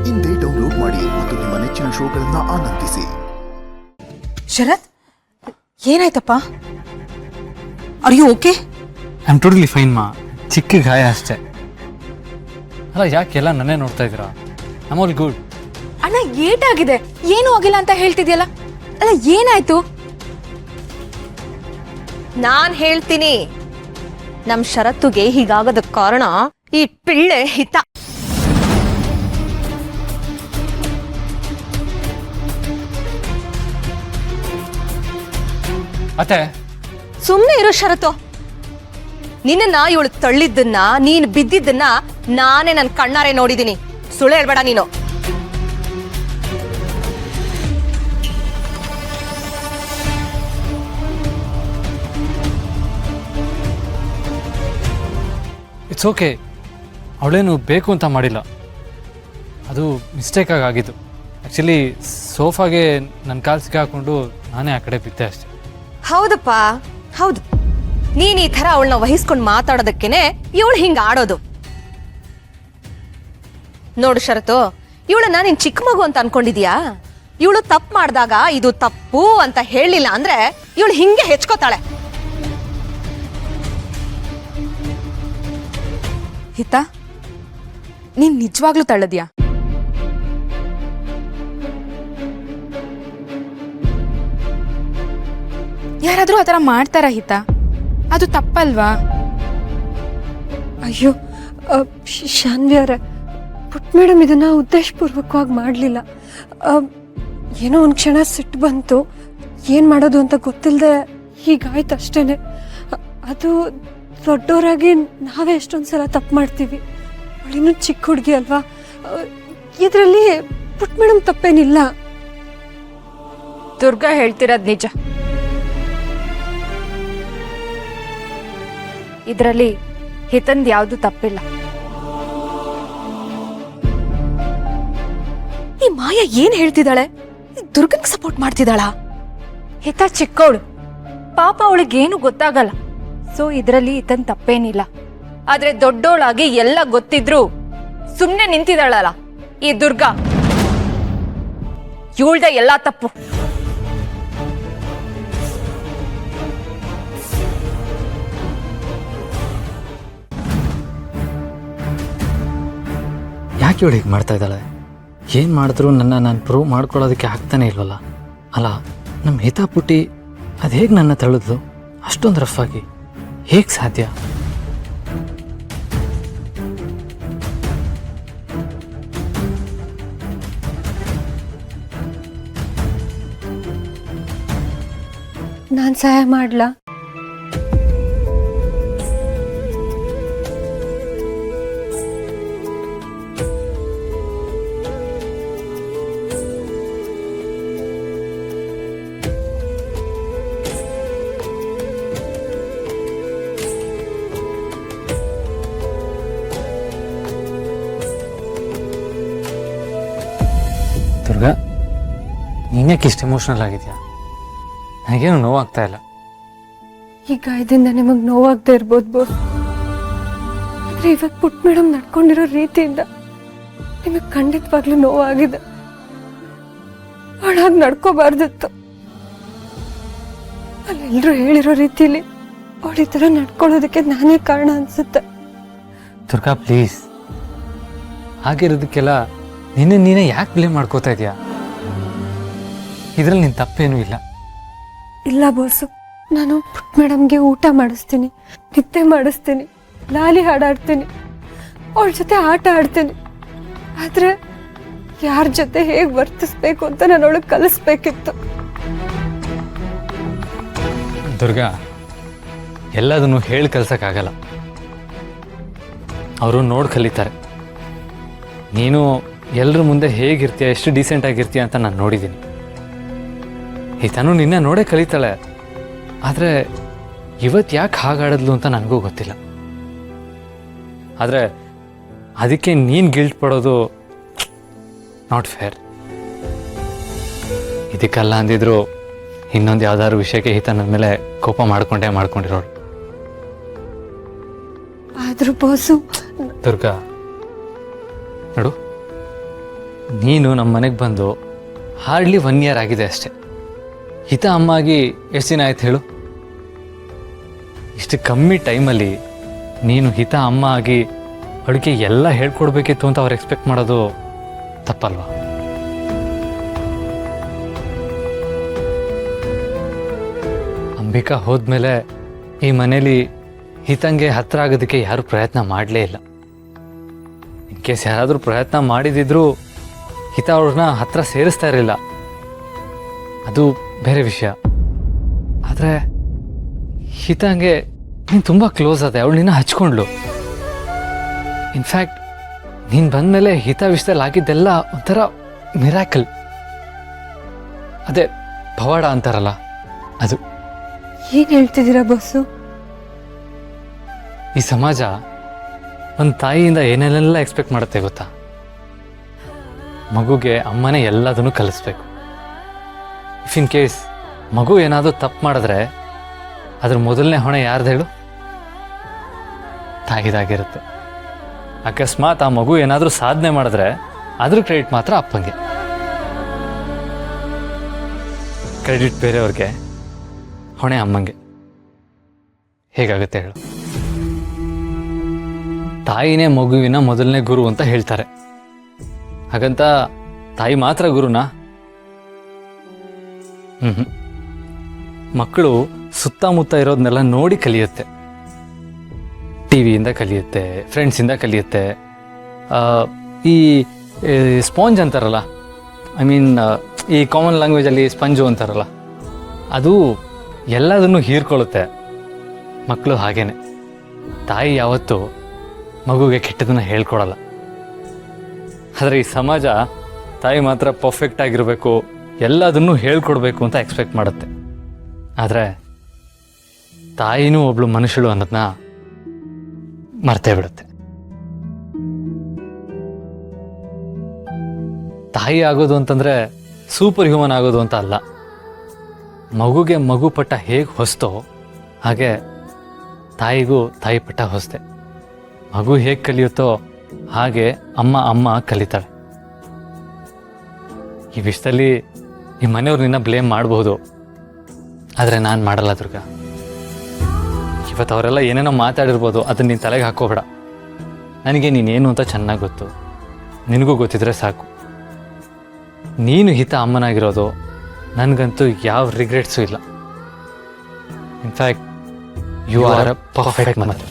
ಇಂದೇ ಡೌನ್ಲೋಡ್ ಮಾಡಿ ಮತ್ತು ನಿಮ್ಮ ನೆಚ್ಚಿನ ಶೋಗಳನ್ನು ಆನಂದಿಸಿ. ಶರತ್, ಏನಾಯ್ತಪ್ಪ? Are you okay? I am totally fine ಮಾ. ಚಿಕ್ಕ ಗಾಯ ಅಷ್ಟೇ. ಅಲ್ಲ, ಯಾಕೆಲ್ಲ ನನ್ನೇ ನೋಡ್ತಾ ಇದ್ದೀರಾ? I am all good. ಅಣ್ಣ, ಏಟಾಗಿದೆ? ಏನೂ ಆಗಿಲ್ಲ ಅಂತ ಹೇಳ್ತಿದ್ಯಲ್ಲ. ಅಲ್ಲ, ಏನಾಯ್ತು? ನಾನ್ ಹೇಳ್ತೀನಿ. ನಮ್ ಶರತ್ತುಗೆ ಹೀಗಾಗದ ಕಾರಣ ಈ ಪಿಳ್ಳೆ ಹಿತ. ಅತ್ತೆ, ಸುಮ್ನೆ ಇರೋ ಶರತ್ತು. ನಿನ್ನ ಇವಳು ತಳ್ಳಿದ್ದನ್ನ, ನೀನ್ ಬಿದ್ದಿದ್ದನ್ನ ನಾನೇ ನನ್ ಕಣ್ಣಾರೆ ನೋಡಿದೀನಿ. ಸುಳ್ಳು ಹೇಳ್ಬೇಡ ನೀನು. It's okay. ಅವಳೇನು ಬೇಕು ಅಂತ ಮಾಡಿಲ್ಲ, ಅದು ಮಿಸ್ಟೇಕಾಗಿ ಆಗಿದ್ದು. ಆ್ಯಕ್ಚುಲಿ ಸೋಫಾಗೆ ನನ್ನ ಕಾಲು ಸಿಕ್ಕಾಕೊಂಡು ನಾನೇ ಆ ಕಡೆ ಬಿದ್ದೆ ಅಷ್ಟೆ. ಹೌದಪ್ಪ, ಹೌದು. ನೀನ್ ಈ ತರ ಅವಳನ್ನ ವಹಿಸ್ಕೊಂಡು ಮಾತಾಡೋದಕ್ಕೇನೆ ಇವಳು ಹಿಂಗ ಆಡೋದು. ನೋಡು ಶರತ್ತು, ಇವಳನ್ನ ನೀನ್ ಚಿಕ್ಕ ಮಗು ಅಂತ ಅನ್ಕೊಂಡಿದ್ಯಾ? ಇವಳು ತಪ್ಪು ಮಾಡಿದಾಗ ಇದು ತಪ್ಪು ಅಂತ ಹೇಳಿಲ್ಲ ಅಂದ್ರೆ ಇವಳು ಹಿಂಗೆ ಹೆಚ್ಕೋತಾಳೆ. ಹಿತ, ನೀನ್ ನಿಜವಾಗ್ಲೂ ತಳ್ಳದ್ಯಾ? ಯಾರಾದ್ರೂ ಆತರ ಮಾಡ್ತಾರ ಹಿತ? ಅದು ತಪ್ಪಲ್ವಾ? ಅಯ್ಯೋ ಶಾನ್ವಿ ಅವರೇ, ಪುಟ್ ಮೇಡಮ್ ಇದನ್ನ ಉದ್ದೇಶಪೂರ್ವಕವಾಗಿ ಮಾಡಲಿಲ್ಲ. ಏನೋ ಒಂದು ಕ್ಷಣ ಸಿಟ್ಟು ಬಂತು, ಏನು ಮಾಡೋದು ಅಂತ ಗೊತ್ತಿಲ್ಲದೆ ಹೀಗಾಯ್ತು ಅಷ್ಟೇನೆ. ಅದು ದೊಡ್ಡವರಾಗಿ ನಾವೇ ಎಷ್ಟೊಂದು ಸಲ ತಪ್ಪು ಮಾಡ್ತೀವಿ. ಅವಳಿನ್ನೂ ಚಿಕ್ಕ ಹುಡುಗಿ ಅಲ್ವಾ? ಇದರಲ್ಲಿ ಪುಟ್ ಮೇಡಮ್ ತಪ್ಪೇನಿಲ್ಲ. ದುರ್ಗಾ ಹೇಳ್ತಿರೋದು ನಿಜ. ಇದರಲ್ಲಿ ಹಿತಂದ್ ಯಾವುದು ತಪ್ಪಿಲ್ಲ. ಈ ಮಾಯಾ ಏನ್ ಹೇಳ್ತಿದ್ದಾಳೆ? ದುರ್ಗನ್ಗೆ ಸಪೋರ್ಟ್ ಮಾಡ್ತಿದ್ದಾಳ? ಹಿತ ಚಿಕ್ಕವಳು, ಪಾಪ ಅವಳಿಗೇನು ಗೊತ್ತಾಗಲ್ಲ. ಸೊ ಇದರಲ್ಲಿ ಹಿತನ್ ತಪ್ಪೇನಿಲ್ಲ. ಆದ್ರೆ ದೊಡ್ಡವಳಾಗಿ ಎಲ್ಲ ಗೊತ್ತಿದ್ರು ಸುಮ್ನೆ ನಿಂತಿದ್ದಾಳಲ್ಲ ಈ ದುರ್ಗಾ, ಇವಳ್ದೆ ಎಲ್ಲ ತಪ್ಪು. ಯಾಕೆ ಇವಳು ಹೀಗೆ ಮಾಡ್ತಾ ಇದ್ದಾಳೆ? ಏನು ಮಾಡಿದ್ರು ನಾನು ಪ್ರೂವ್ ಮಾಡ್ಕೊಳ್ಳೋದಕ್ಕೆ ಆಗ್ತಾನೆ ಇಲ್ವಲ್ಲ. ಅಲ್ಲ, ನಮ್ಮ ಹಿತ ಪುಟ್ಟಿ ಅದು ಹೇಗೆ ನನ್ನ ತಳ್ಳಿದ್ಲು ಅಷ್ಟೊಂದು ರಫ್ ಆಗಿ? ಹೇಗೆ ಸಾಧ್ಯ? ನಾನು ಸಹಾಯ ಮಾಡ್ಲಾ? ದುರ್ಗಾ, ನೀನ್ಯಾಕೆ ಇಷ್ಟು ಎಮೋಷ್ನಲ್ ಆಗಿದೆಯಾ? ನನಗೇನು ನೋವಾಗ್ತಾ ಇಲ್ಲ. ಈ ಗಾಯದಿಂದ ನಿಮಗೆ ನೋವಾಗದೆ ಇರ್ಬೋದು ಬೋಸ್, ಆದರೆ ಇವಾಗ ಪುಟ್ ಮೇಡಮ್ ನಡ್ಕೊಂಡಿರೋ ರೀತಿಯಿಂದ ನಿಮಗೆ ಖಂಡಿತವಾಗ್ಲೂ ನೋವಾಗಿದೆ. ಅವಳಾಗಿ ನಡ್ಕೋಬಾರ್ದಿತ್ತು. ಅಲ್ಲೆಲ್ಲರೂ ಹೇಳಿರೋ ರೀತಿಯಲ್ಲಿ ಅವಳ ಈ ಥರ ನಡ್ಕೊಳ್ಳೋದಕ್ಕೆ ನಾನೇ ಕಾರಣ ಅನ್ಸುತ್ತೆ. ದುರ್ಗಾ ಪ್ಲೀಸ್, ಆಗಿರೋದಕ್ಕೆಲ್ಲ ನೀನೇ ಯಾಕೆ ಬ್ಲೇಮ್ ಮಾಡ್ಕೋತಾ ಇದೆಯಾ? ಇದರಲ್ಲಿ ನಿನ್ನ ತಪ್ಪೇನೂ ಇಲ್ಲ. ಇಲ್ಲ ಬೋಸು, ನಾನು ಪುಟ್ ಮೇಡಮ್ಗೆ ಊಟ ಮಾಡಿಸ್ತೀನಿ, ನಿದ್ದೆ ಮಾಡಿಸ್ತೀನಿ, ಲಾಲಿ ಹಾಡಾಡ್ತೀನಿ, ಅವಳ ಜೊತೆ ಆಟ ಆಡ್ತೀನಿ. ಆದರೆ ಯಾರ ಜೊತೆ ಹೇಗೆ ವರ್ತಿಸ್ಬೇಕು ಅಂತ ನಾನು ಅವಳಿಗೆ ಕಲಿಸ್ಬೇಕಿತ್ತು. ದುರ್ಗಾ, ಎಲ್ಲದನ್ನು ಹೇಳಿ ಕಲ್ಸಕ್ಕಾಗಲ್ಲ. ಅವರು ನೋಡಿ ಕಲಿತಾರೆ. ನೀನು ಎಲ್ಲರ ಮುಂದೆ ಹೇಗಿರ್ತೀಯ, ಎಷ್ಟು ಡೀಸೆಂಟ್ ಆಗಿರ್ತೀಯ ಅಂತ ನಾನು ನೋಡಿದ್ದೀನಿ. ಈತನೂ ನಿನ್ನ ನೋಡೇ ಕಲಿತಾಳೆ. ಆದರೆ ಇವತ್ತು ಯಾಕೆ ಹಾಗಾಡಿದ್ಲು ಅಂತ ನನಗೂ ಗೊತ್ತಿಲ್ಲ. ಆದರೆ ಅದಕ್ಕೆ ನೀನು ಗಿಲ್ಟ್ ಪಡೋದು ನಾಟ್ ಫೇರ್. ಇದಕ್ಕಲ್ಲ ಅಂದಿದ್ರು ಇನ್ನೊಂದು ಯಾವ್ದಾದ್ರು ವಿಷಯಕ್ಕೆ ಈತ ನನ್ನ ಮೇಲೆ ಕೋಪ ಮಾಡ್ಕೊಂಡಿರೋಳು. ಆದ್ರೂ ಬಾಸು, ದುರ್ಗಾ ನೋಡು, ನೀನು ನಮ್ಮ ಮನೆಗೆ ಬಂದು ಹಾರ್ಡ್ಲಿ 1 ಇಯರ್ ಆಗಿದೆ ಅಷ್ಟೆ. ಹಿತ ಅಮ್ಮ ಆಗಿ ಎಷ್ಟು ದಿನ ಆಯ್ತು ಹೇಳು? ಇಷ್ಟು ಕಮ್ಮಿ ಟೈಮಲ್ಲಿ ನೀನು ಹಿತ ಅಮ್ಮ ಆಗಿ ಅವಳಿಗೆ ಎಲ್ಲ ಹೇಳ್ಕೊಡ್ಬೇಕಿತ್ತು ಅಂತ ಅವ್ರು ಎಕ್ಸ್ಪೆಕ್ಟ್ ಮಾಡೋದು ತಪ್ಪಲ್ವಾ? ಅಂಬಿಕಾ ಹೋದ್ಮೇಲೆ ಈ ಮನೇಲಿ ಹಿತಂಗೆ ಹತ್ರ ಆಗೋದಕ್ಕೆ ಯಾರು ಪ್ರಯತ್ನ ಮಾಡಲೇ ಇಲ್ಲ. ಇನ್ ಕೇಸ್ ಯಾರಾದರೂ ಪ್ರಯತ್ನ ಮಾಡಿದಿದ್ರು ಹಿತ ಅವ್ರನ್ನ ಹತ್ರ ಸೇರಿಸ್ತಾ ಇರಲಿಲ್ಲ, ಅದು ಬೇರೆ ವಿಷಯ. ಆದರೆ ಹಿತಂಗೆ ನೀನು ತುಂಬ ಕ್ಲೋಸ್ ಆದೆ, ಅವಳು ನಿನ್ನ ಹಚ್ಕೊಂಡ್ಳು. ಇನ್ಫ್ಯಾಕ್ಟ್ ನೀನು ಬಂದಮೇಲೆ ಹಿತ ವಿಷಯದಲ್ಲಿ ಆಗಿದ್ದೆಲ್ಲ ಒಂಥರ ಮಿರಾಕಲ್. ಅದೇ ಪವಾಡ ಅಂತಾರಲ್ಲ ಅದು. ಏನು ಹೇಳ್ತಿದ್ದೀರಾ ಬಾಸು? ಈ ಸಮಾಜ ಒಂದು ತಾಯಿಯಿಂದ ಏನೇನೆಲ್ಲ ಎಕ್ಸ್ಪೆಕ್ಟ್ ಮಾಡುತ್ತೆ ಗೊತ್ತಾ? ಮಗುಗೆ ಅಮ್ಮನೇ ಎಲ್ಲದನ್ನು ಕಲಿಸ್ಬೇಕು. ಇಫ್ ಇನ್ ಕೇಸ್ ಮಗು ಏನಾದರೂ ತಪ್ಪು ಮಾಡಿದ್ರೆ ಅದ್ರ ಮೊದಲನೇ ಹೊಣೆ ಯಾರ್ದು ಹೇಳು? ತಾಯಿದಾಗಿರುತ್ತೆ. ಅಕಸ್ಮಾತ್ ಆ ಮಗು ಏನಾದರೂ ಸಾಧನೆ ಮಾಡಿದ್ರೆ ಅದ್ರ ಕ್ರೆಡಿಟ್ ಮಾತ್ರ ಅಪ್ಪಂಗೆ. ಕ್ರೆಡಿಟ್ ಬೇರೆಯವ್ರಿಗೆ, ಹೊಣೆ ಅಮ್ಮಂಗೆ. ಹೇಗಾಗುತ್ತೆ ಹೇಳು? ತಾಯಿನೇ ಮಗುವಿನ ಮೊದಲನೇ ಗುರು ಅಂತ ಹೇಳ್ತಾರೆ. ಹಾಗಂತ ತಾಯಿ ಮಾತ್ರ ಗುರುನಾ? ಮಕ್ಕಳು ಸುತ್ತಮುತ್ತ ಇರೋದನ್ನೆಲ್ಲ ನೋಡಿ ಕಲಿಯುತ್ತೆ. ಟಿವಿಯಿಂದ ಕಲಿಯುತ್ತೆ, ಫ್ರೆಂಡ್ಸಿಂದ ಕಲಿಯುತ್ತೆ. ಈ ಸ್ಪಾಂಜ್ ಅಂತಾರಲ್ಲ, ಐ ಮೀನ್ ಈ ಕಾಮನ್ ಲ್ಯಾಂಗ್ವೇಜಲ್ಲಿ ಸ್ಪಂಜು ಅಂತಾರಲ್ಲ, ಅದು ಎಲ್ಲದನ್ನು ಹೀರ್ಕೊಳ್ಳುತ್ತೆ. ಮಕ್ಕಳು ಹಾಗೇನೆ. ತಾಯಿ ಯಾವತ್ತೂ ಮಗುಗೆ ಕೆಟ್ಟದನ್ನು ಹೇಳ್ಕೊಡಲ್ಲ. ಆದರೆ ಈ ಸಮಾಜ ತಾಯಿ ಮಾತ್ರ ಪರ್ಫೆಕ್ಟ್ ಆಗಿರಬೇಕು, ಎಲ್ಲದನ್ನೂ ಹೇಳ್ಕೊಡ್ಬೇಕು ಅಂತ ಎಕ್ಸ್ಪೆಕ್ಟ್ ಮಾಡುತ್ತೆ. ಆದರೆ ತಾಯಿನೂ ಒಬ್ಳು ಮನುಷ್ಯಳು ಅನ್ನೋದನ್ನ ಮರ್ತೇ ಬಿಡುತ್ತೆ. ತಾಯಿ ಆಗೋದು ಅಂತಂದರೆ ಸೂಪರ್ ಹ್ಯೂಮನ್ ಆಗೋದು ಅಂತ ಅಲ್ಲ. ಮಗುಗೆ ಮಗು ಪಟ್ಟ ಹೇಗೆ ಹೊಸ್ತೋ ಹಾಗೆ ತಾಯಿಗೂ ತಾಯಿ ಪಟ್ಟ ಹೊಸ್ತೆ. ಮಗು ಹೇಗೆ ಕಲಿಯುತ್ತೋ ಹಾಗೆ ಅಮ್ಮ ಕಲಿತಾಳೆ. ಈ ವಿಷಯದಲ್ಲಿ ಈ ಮನೆಯವ್ರು ನಿನ್ನ ಬ್ಲೇಮ್ ಮಾಡಬಹುದು, ಆದರೆ ನಾನು ಮಾಡಲ್ಲ ದುರ್ಗಾ. ಇವತ್ತು ಅವರೆಲ್ಲ ಏನೇನೋ ಮಾತಾಡಿರ್ಬೋದು, ಅದನ್ನ ನೀನು ತಲೆಗೆ ಹಾಕೋಬೇಡ. ನನಗೆ ನೀನೇನು ಅಂತ ಚೆನ್ನಾಗಿ ಗೊತ್ತು, ನಿನಗೂ ಗೊತ್ತಿದ್ರೆ ಸಾಕು. ನೀನು ಹಿತ ಅಮ್ಮನಾಗಿರೋದು ನನಗಂತೂ ಯಾವ ರಿಗ್ರೆಟ್ಸು ಇಲ್ಲ. In fact you are a perfect mother.